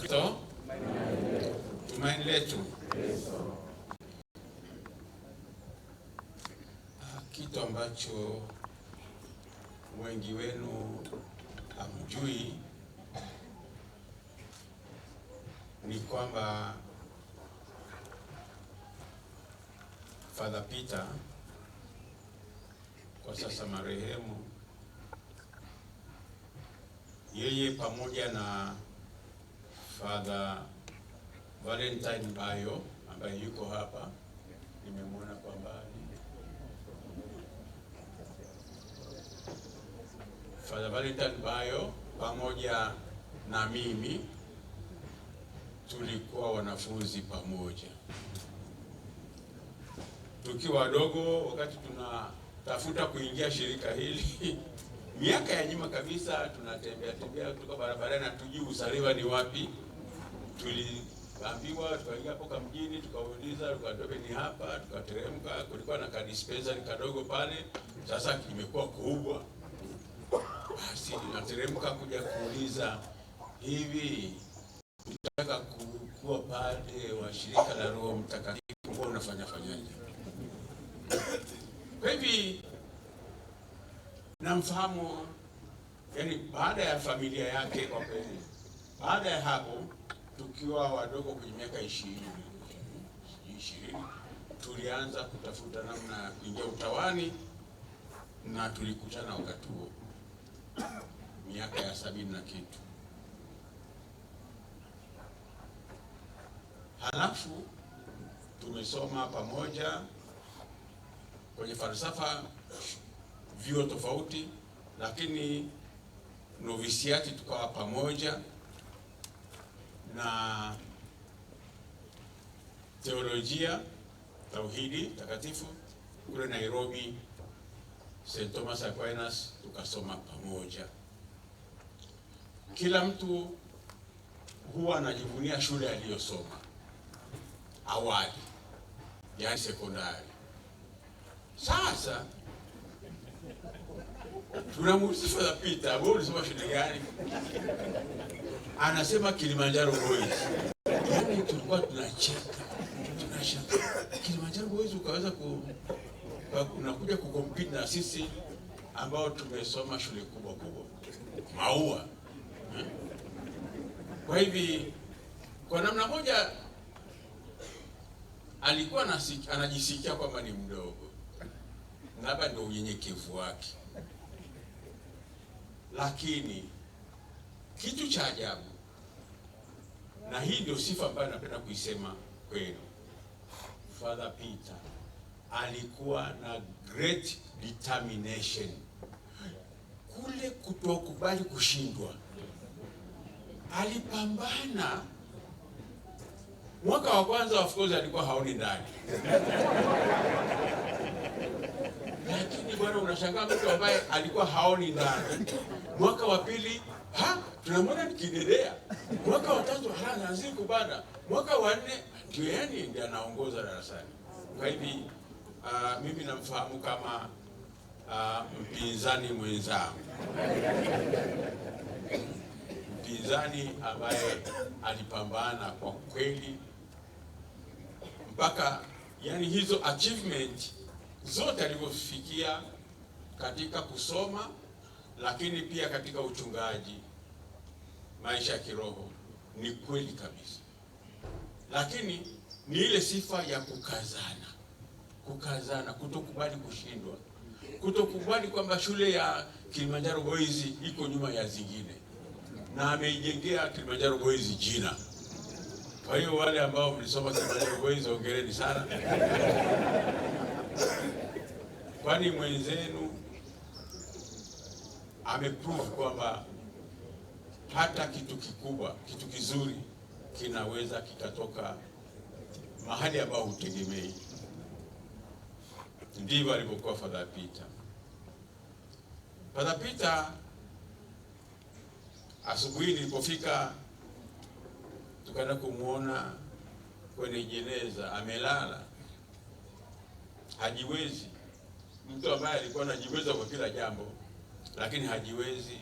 So, tumaini letu. Kitu ambacho wengi wenu hamjui ni kwamba Father Peter kwa sasa marehemu, yeye pamoja na Father Valentine Bayo ambaye yuko hapa, nimemwona kwa mbali. Father Valentine Bayo pamoja na mimi tulikuwa wanafunzi pamoja tukiwa wadogo, wakati tunatafuta kuingia shirika hili miaka ya nyuma kabisa. Tunatembea kutoka barabarani na tujui Usariva ni wapi. Tuliambiwa tukaingia hapo mjini, tukauliza, tukadobe ni hapa, tukateremka. Kulikuwa na dispensary kadogo pale, sasa kimekuwa kubwa. Basi nateremka kuja kuuliza, hivi unataka kuwa padre wa shirika la Roho Mtakatifu, mbona unafanya fanyaje? Kwa hivi namfahamu, yani baada ya familia yake kwa kweli. Baada ya hapo tukiwa wadogo kwenye miaka 20 tulianza kutafuta namna ya kuingia utawani, na tulikutana wakati huo miaka ya 70 na kitu. Halafu tumesoma pamoja kwenye falsafa vyuo tofauti, lakini novisiati tukawa pamoja, na teolojia tauhidi takatifu kule Nairobi St. Thomas Aquinas tukasoma pamoja. Kila mtu huwa anajivunia shule aliyosoma awali, yani sekondari. Sasa tunamuuliza Father Peter, wewe ulisoma shule gani? Anasema Kilimanjaro Boys. Yani tulikuwa tunacheka, tunashaka, Kilimanjaro Boys ukaweza unakuja kukompete na sisi ambao tumesoma shule kubwa Maua. Kwa hivi kwa namna moja alikuwa anajisikia kwamba ni mdogo, labda ndio unyenyekevu wake. Lakini kitu cha ajabu, na hii ndio sifa ambayo napenda kuisema kwenu, Father Peter alikuwa na great determination, kule kutokubali kushindwa. Alipambana. Mwaka wa kwanza of course alikuwa haoni ndani. Lakini bwana, unashangaa mtu ambaye alikuwa haoni ndani. Mwaka wa pili, tunamwona nikidedea. Mwaka wa tatu anaanza kubana. Mwaka wa 4 ndio yani ndiye anaongoza darasani. Kwa hivi mimi namfahamu kama mpinzani mwenzangu. Mpinzani ambaye alipambana kwa kweli mpaka yani hizo achievement zote alivyofikia katika kusoma, lakini pia katika uchungaji, maisha ya kiroho, ni kweli kabisa. Lakini ni ile sifa ya kukazana, kutokubali kushindwa, kutokubali kwamba shule ya Kilimanjaro Boys iko nyuma ya zingine, na ameijengea Kilimanjaro Boys jina. Kwa hiyo wale ambao mlisoma Kilimanjaro Boys, hongereni sana. Kwani mwenzenu ameprove kwamba hata kitu kikubwa, kitu kizuri kinaweza kikatoka mahali ambao hutegemei. Ndivyo alivyokuwa Father Peter. Father Peter, asubuhi nilipofika tukaenda kumuona kwenye jeneza, amelala, hajiwezi. Mtu ambaye alikuwa anajiweza kwa kila jambo, lakini hajiwezi,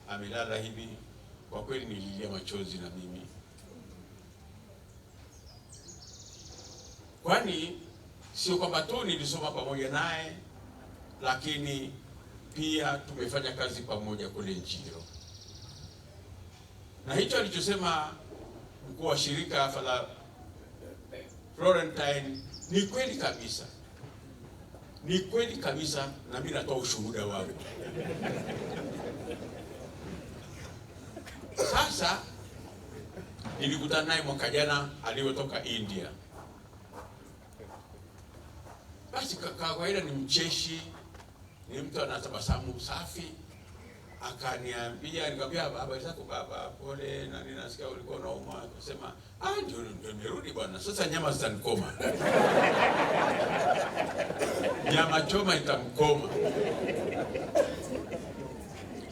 amelala hivi. kwa kweli nililia machozi na mimi, kwani sio kwamba tu nilisoma pamoja naye, lakini pia tumefanya kazi pamoja kule Njiro. Na hicho alichosema mkuu wa shirika Father Florentine ni kweli kabisa, ni kweli kabisa, na mimi natoa ushuhuda wangu. Sasa nilikutana naye mwaka jana aliyotoka India. Basi kawaida ni mcheshi, ni mtu anatabasamu safi. Akaniambia, nikamwambia habari zako baba, pole, na ninasikia ulikuwa unaumwa. Akasema ndio nimerudi bwana, sasa nyama zitanikoma. Nyama choma itamkoma.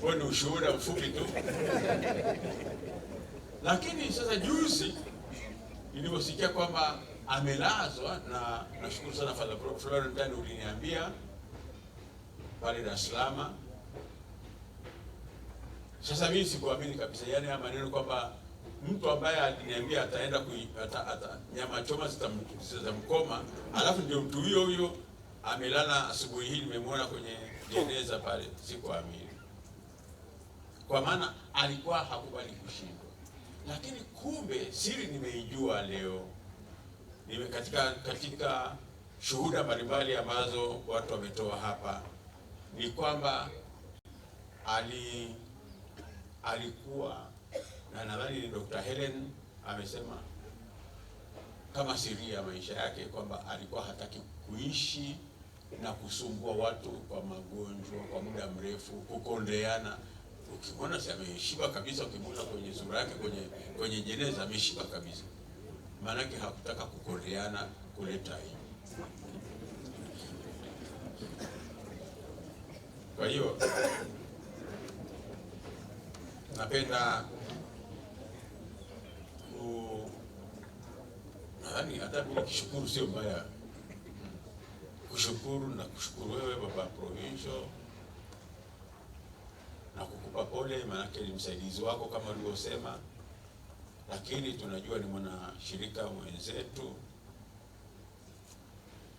Kwa ni ushuhuda mfupi tu. Lakini sasa juzi niliposikia kwamba amelazwa, na nashukuru sana Father Florentine uliniambia pale Dar es Salaam. Sasa mimi sikuamini kabisa, yaani haya maneno kwamba mtu ambaye aliniambia ataenda nyama choma zitamkoma, alafu ndio mtu huyo amelala. Asubuhi hii nimemwona kwenye jeneza pale, sikuamini, kwa maana alikuwa hakubali kushindwa. Lakini kumbe siri nimeijua leo, katika shuhuda mbalimbali ambazo watu wametoa hapa, ni kwamba alikuwa na, nadhani ni Dr. Helen amesema kama siri ya maisha yake kwamba alikuwa hataki kuishi na kusumbua watu kwa magonjwa kwa muda mrefu, kukondeana. Ukimwona si ameshiba kabisa, ukimwona kwenye sura yake kwenye jeneza ameshiba kabisa, maana yake hakutaka kukondeana, kuleta hii. Kwa hiyo napenda nadhani hata bila kushukuru sio mbaya, kushukuru na kushukuru wewe baba provincial na kukupa pole, maanake ni msaidizi wako kama ulivyosema, lakini tunajua ni mwanashirika mwenzetu.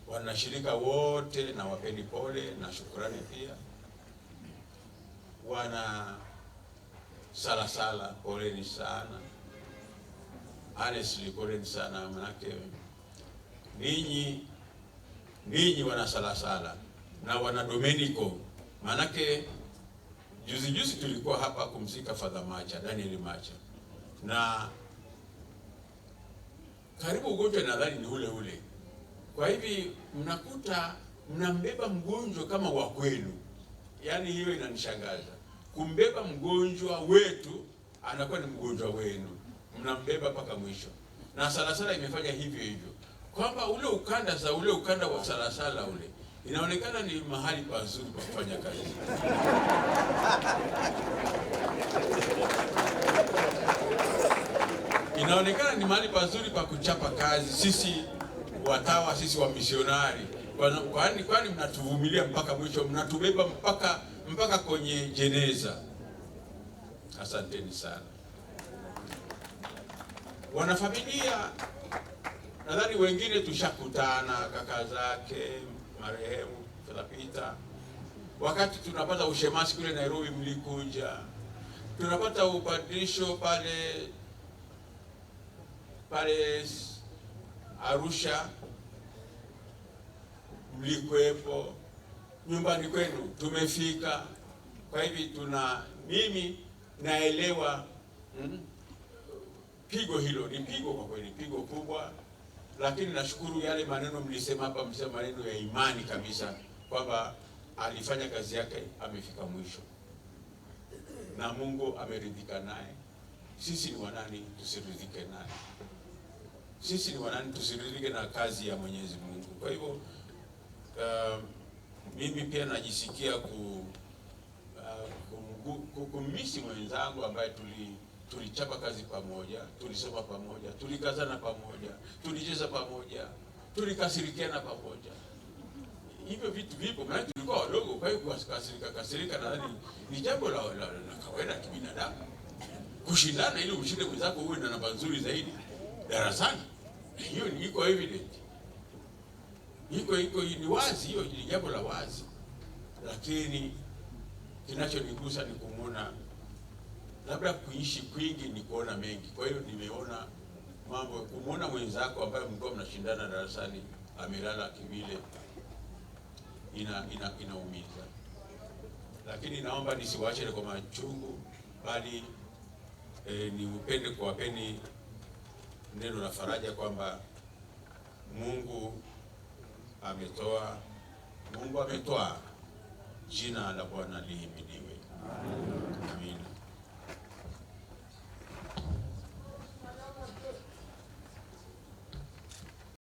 Wanashirika wote na wapeni pole na shukrani pia. Wana Salasala, poleni sana. Honestly, poleni sana, manake ninyi wana Salasala na wana Domenico, manake juzi tulikuwa hapa kumzika Father Macha, Daniel Macha, na karibu ugonjwa nadhani ni ule. Kwa hivi mnakuta mnambeba mgonjwa kama wa kwenu, yaani hiyo inanishangaza. Kumbeba mgonjwa wetu anakuwa ni mgonjwa wenu, mnambeba mpaka mwisho. Na Salasala imefanya hivyo, kwamba ule ukanda wa Salasala inaonekana ni mahali pazuri pa kufanya kazi. Inaonekana ni mahali pazuri pa kuchapa kazi. Sisi watawa, sisi wa misionari, kwani mnatuvumilia mpaka mwisho, mnatubeba mpaka kwenye jeneza. Asanteni sana. Wanafamilia, nadhani wengine tushakutana, kaka zake marehemu Father Peter. Wakati tunapata ushemasi kule Nairobi mlikuja, tunapata upadrisho pale Arusha mlikuwepo, nyumbani kwenu tumefika. Kwa hivi mimi naelewa pigo hilo ni pigo, kwa kweli pigo kubwa, lakini nashukuru yale maneno mlisema hapa, msema maneno ya imani kabisa, kwamba alifanya kazi yake, amefika mwisho na Mungu ameridhika naye. Sisi ni wanani tusiridhike naye? Sisi ni wanani tusiridhike na kazi ya Mwenyezi Mungu? Kwa hivyo mimi pia najisikia kumisi mwenzangu ambaye tulichapa kazi pamoja, tulisoma pamoja, tulikazana pamoja, tulicheza pamoja, tulikasirikiana pamoja. Hivyo vitu vipo, maana tulikuwa wadogo. Kwa hiyo kasirika nadhani ni jambo la kawaida kibinadamu. kushindana ili ushinde mwenzako uwe na namba nzuri zaidi darasani. Hiyo ni iko evident, iko ni wazi, hiyo ni jambo la wazi. Lakini kinachonigusa ni kumwona, labda kuishi kwingi ni kuona mengi. Kwa hiyo nimeona mambo, kumwona mwenzako ambaye mlikuwa mnashindana darasani amelala kivile, inaumiza. Lakini naomba nisiwaache kwa machungu, bali niupende kuwapeni neno la faraja kwamba Mungu ametoa, jina la Bwana lihimidiwe. Amina.